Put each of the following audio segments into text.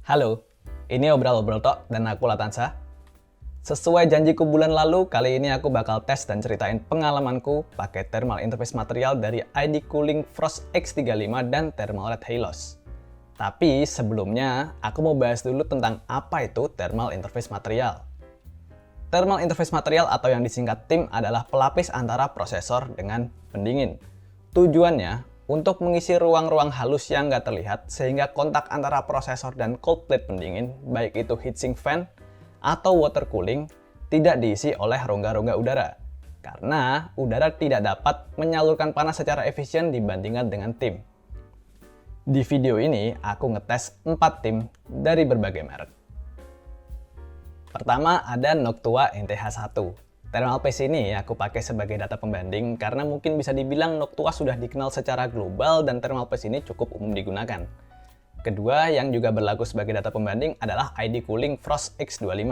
Halo, ini Obrol-Obrol Tok dan aku Latansa. Sesuai janjiku bulan lalu, kali ini aku bakal tes dan ceritain pengalamanku pakai thermal interface material dari ID Cooling Frost X35 dan Thermalred Halos. Tapi sebelumnya, aku mau bahas dulu tentang apa itu thermal interface material. Thermal interface material atau yang disingkat TIM adalah pelapis antara prosesor dengan pendingin. Tujuannya untuk mengisi ruang-ruang halus yang nggak terlihat sehingga kontak antara prosesor dan cold plate pendingin, baik itu heatsink fan atau water cooling, tidak diisi oleh rongga-rongga udara. Karena udara tidak dapat menyalurkan panas secara efisien dibandingkan dengan TIM. Di video ini, aku ngetes 4 TIM dari berbagai merek. Pertama ada Noctua NTH1. Thermal paste ini aku pakai sebagai data pembanding karena mungkin bisa dibilang Noctua sudah dikenal secara global dan thermal paste ini cukup umum digunakan. Kedua yang juga berlaku sebagai data pembanding adalah ID Cooling Frost X25.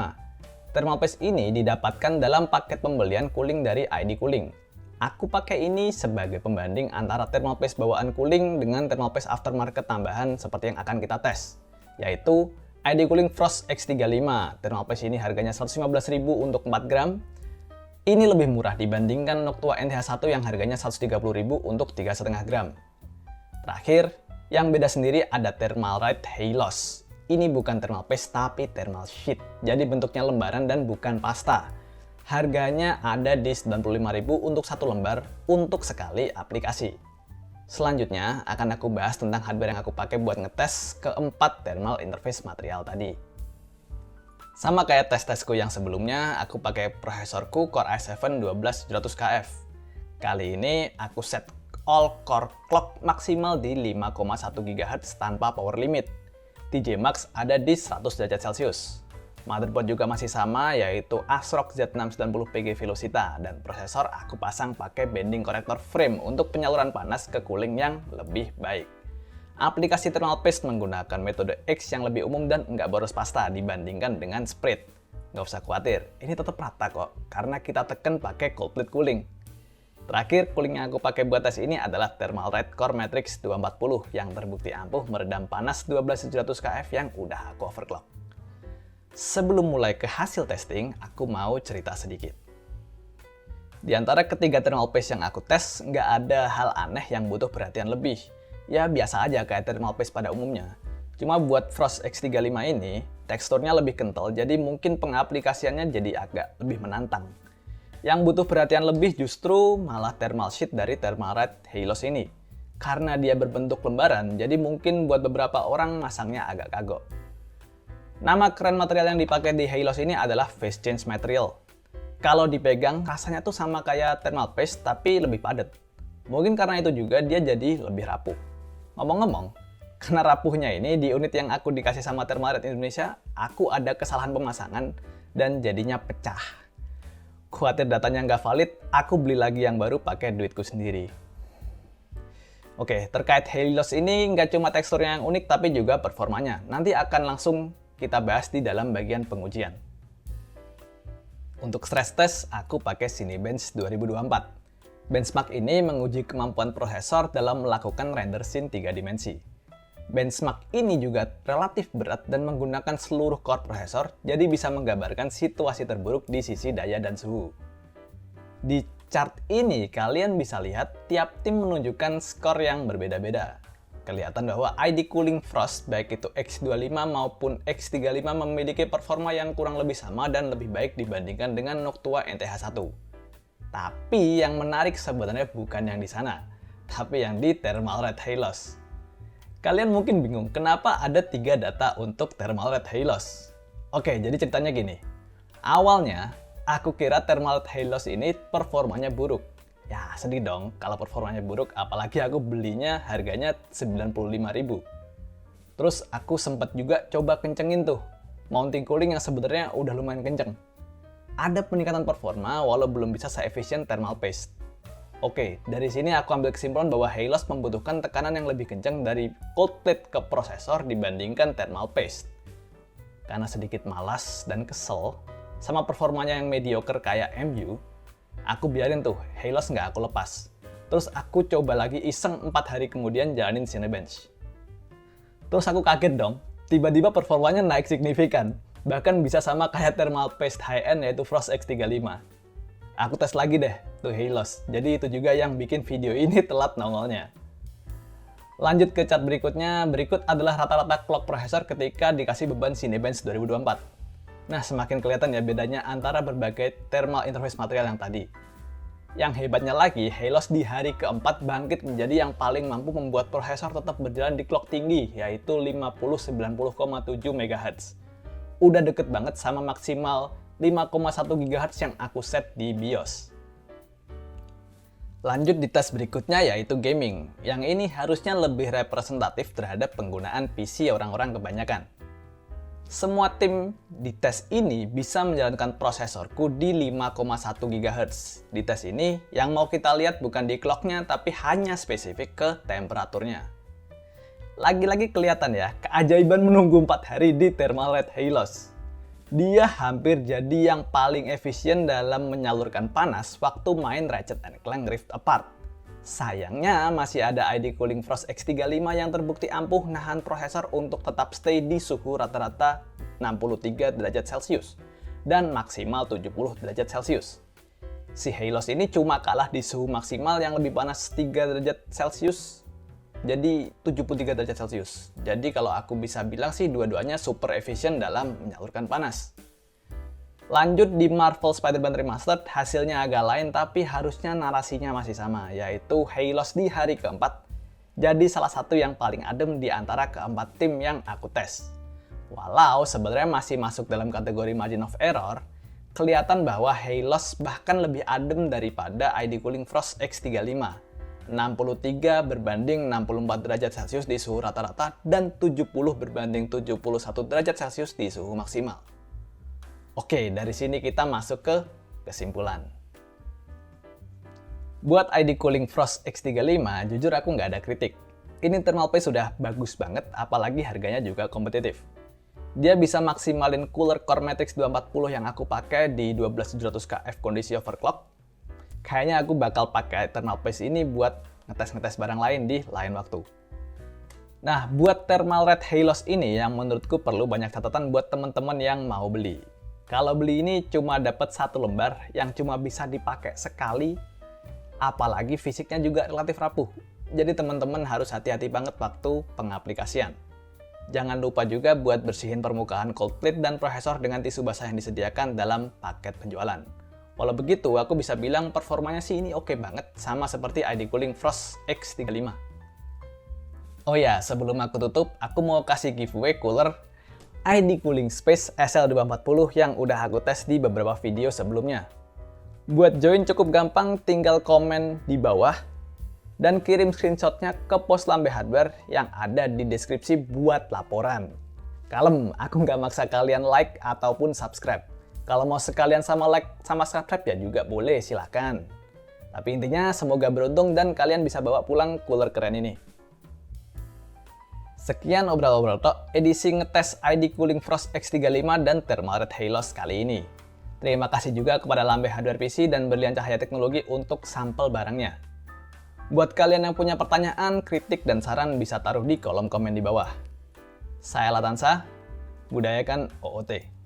Thermal paste ini didapatkan dalam paket pembelian cooling dari ID Cooling. Aku pakai ini sebagai pembanding antara thermal paste bawaan cooling dengan thermal paste aftermarket tambahan seperti yang akan kita tes, yaitu ID Cooling Frost X35. Thermal paste ini harganya 115.000 untuk 4 gram. Ini lebih murah dibandingkan Noctua NTH1 yang harganya 130.000 untuk 3,5 gram. Terakhir, yang beda sendiri ada Thermalred Halos. Ini bukan thermal paste tapi thermal sheet. Jadi bentuknya lembaran dan bukan pasta. Harganya ada di 95.000 untuk satu lembar untuk sekali aplikasi. Selanjutnya akan aku bahas tentang hardware yang aku pakai buat ngetes keempat thermal interface material tadi. Sama kayak tes-tesku yang sebelumnya, aku pakai prosesorku Core i7 12700KF. Kali ini aku set all core clock maksimal di 5,1 GHz tanpa power limit. TJ Max ada di 100 derajat Celcius. Motherboard juga masih sama, yaitu ASRock Z690PG Velocita, dan prosesor aku pasang pakai bending corrector frame untuk penyaluran panas ke cooling yang lebih baik. Aplikasi thermal paste menggunakan metode X yang lebih umum dan nggak boros pasta dibandingkan dengan sprit. Nggak usah khawatir, ini tetap rata kok, karena kita tekan pakai cold plate cooling. Terakhir, cooling yang aku pakai buat tes ini adalah Thermalred Core Matrix 240 yang terbukti ampuh meredam panas 12700KF yang udah aku overclock. Sebelum mulai ke hasil testing, aku mau cerita sedikit. Di antara ketiga thermal paste yang aku tes, nggak ada hal aneh yang butuh perhatian lebih. Ya biasa aja kayak thermal paste pada umumnya. Cuma buat Frost X35 ini, teksturnya lebih kental, jadi mungkin pengaplikasiannya jadi agak lebih menantang. Yang butuh perhatian lebih justru malah thermal sheet dari Thermalred Halos ini. Karena dia berbentuk lembaran, jadi mungkin buat beberapa orang masangnya agak kagok. Nama keren material yang dipakai di Halos ini adalah Phase Change Material. Kalau dipegang, rasanya tuh sama kayak thermal paste, tapi lebih padat. Mungkin karena itu juga dia jadi lebih rapuh. Ngomong-ngomong, karena rapuhnya ini di unit yang aku dikasih sama Thermalred Indonesia, aku ada kesalahan pemasangan dan jadinya pecah. Khawatir datanya nggak valid, aku beli lagi yang baru pakai duitku sendiri. Oke, terkait Halos ini nggak cuma teksturnya yang unik tapi juga performanya. Nanti akan langsung kita bahas di dalam bagian pengujian. Untuk stress test, aku pakai Cinebench 2024. Benchmark ini menguji kemampuan prosesor dalam melakukan render scene 3 dimensi. Benchmark ini juga relatif berat dan menggunakan seluruh core prosesor, jadi bisa menggambarkan situasi terburuk di sisi daya dan suhu. Di chart ini, kalian bisa lihat tiap tim menunjukkan skor yang berbeda-beda. Kelihatan bahwa ID Cooling Frost, baik itu X25 maupun X35 memiliki performa yang kurang lebih sama dan lebih baik dibandingkan dengan Noctua NTH1. Tapi yang menarik sebenarnya bukan yang di sana, tapi yang di Thermalred Halos. Kalian mungkin bingung, kenapa ada 3 data untuk Thermalred Halos? Oke, jadi ceritanya gini. Awalnya, aku kira Thermalred Halos ini performanya buruk. Ya, sedih dong kalau performanya buruk, apalagi aku belinya harganya 95.000. Terus aku sempat juga coba kencengin tuh, mounting cooling yang sebenarnya udah lumayan kenceng. Ada peningkatan performa walau belum bisa se-efisien thermal paste. Oke, dari sini aku ambil kesimpulan bahwa Halos membutuhkan tekanan yang lebih kencang dari cold plate ke prosesor dibandingkan thermal paste. Karena sedikit malas dan kesel sama performanya yang mediocre kayak MU, aku biarin tuh Halos nggak aku lepas. Terus aku coba lagi iseng 4 hari kemudian jalanin Cinebench. Terus aku kaget dong, tiba-tiba performanya naik signifikan. Bahkan bisa sama kayak thermal paste high-end yaitu Frost X35. Aku tes lagi deh, tuh Halos. Jadi itu juga yang bikin video ini telat nongolnya. Lanjut ke chart berikutnya, berikut adalah rata-rata clock prosesor ketika dikasih beban Cinebench 2024. Nah, semakin kelihatan ya bedanya antara berbagai thermal interface material yang tadi. Yang hebatnya lagi, Halos di hari keempat bangkit menjadi yang paling mampu membuat prosesor tetap berjalan di clock tinggi, yaitu 5090,7 MHz. Udah deket banget sama maksimal 5,1 GHz yang aku set di BIOS. Lanjut di tes berikutnya yaitu gaming. Yang ini harusnya lebih representatif terhadap penggunaan PC orang-orang kebanyakan. Semua tim di tes ini bisa menjalankan prosesorku di 5,1 GHz. Di tes ini, yang mau kita lihat bukan di clocknya, tapi hanya spesifik ke temperaturnya. Lagi-lagi kelihatan ya, keajaiban menunggu 4 hari di Thermalred Halos. Dia hampir jadi yang paling efisien dalam menyalurkan panas waktu main Ratchet & Clank Rift Apart. Sayangnya masih ada ID Cooling Frost X35 yang terbukti ampuh nahan prosesor untuk tetap stay di suhu rata-rata 63 derajat Celcius dan maksimal 70 derajat Celcius. Si Halos ini cuma kalah di suhu maksimal yang lebih panas 3 derajat Celcius, jadi 73 derajat Celcius. Jadi kalau aku bisa bilang sih dua-duanya super efisien dalam menyalurkan panas. Lanjut di Marvel Spider-Man Remastered, hasilnya agak lain tapi harusnya narasinya masih sama, yaitu Halos di hari keempat jadi salah satu yang paling adem di antara keempat tim yang aku tes. Walau sebenarnya masih masuk dalam kategori margin of error, kelihatan bahwa Halos bahkan lebih adem daripada ID Cooling Frost X35. 63 berbanding 64 derajat Celcius di suhu rata-rata dan 70 berbanding 71 derajat Celcius di suhu maksimal. Oke, dari sini kita masuk ke kesimpulan. Buat ID Cooling Frost X35, jujur aku nggak ada kritik. Ini thermal paste sudah bagus banget, apalagi harganya juga kompetitif. Dia bisa maksimalin cooler Core Matrix 240 yang aku pakai di 12700KF kondisi overclock. Kayaknya aku bakal pakai thermal paste ini buat ngetes-ngetes barang lain di lain waktu. Nah, buat Thermalred Halos ini yang menurutku perlu banyak catatan buat teman-teman yang mau beli. Kalau beli ini cuma dapat 1 lembar yang cuma bisa dipakai sekali, apalagi fisiknya juga relatif rapuh. Jadi teman-teman harus hati-hati banget waktu pengaplikasian. Jangan lupa juga buat bersihin permukaan cold plate dan prosesor dengan tisu basah yang disediakan dalam paket penjualan. Walau begitu, aku bisa bilang performanya sih ini oke banget, sama seperti ID Cooling Frost X35. Oh ya, sebelum aku tutup, aku mau kasih giveaway cooler ID Cooling Space SL240 yang udah aku tes di beberapa video sebelumnya. Buat join cukup gampang, tinggal komen di bawah dan kirim screenshotnya ke pos Lambe Hardware yang ada di deskripsi buat laporan. Kalem, aku nggak maksa kalian like ataupun subscribe. Kalau mau sekalian sama like sama subscribe ya juga boleh, silakan. Tapi intinya semoga beruntung dan kalian bisa bawa pulang cooler keren ini. Sekian obrol-obrol tok edisi ngetes ID Cooling Frost X35 dan Thermalred Halos kali ini. Terima kasih juga kepada Lambe Hardware PC dan Berlian Cahaya Teknologi untuk sampel barangnya. Buat kalian yang punya pertanyaan, kritik, dan saran bisa taruh di kolom komen di bawah. Saya Latansa, budayakan OOT.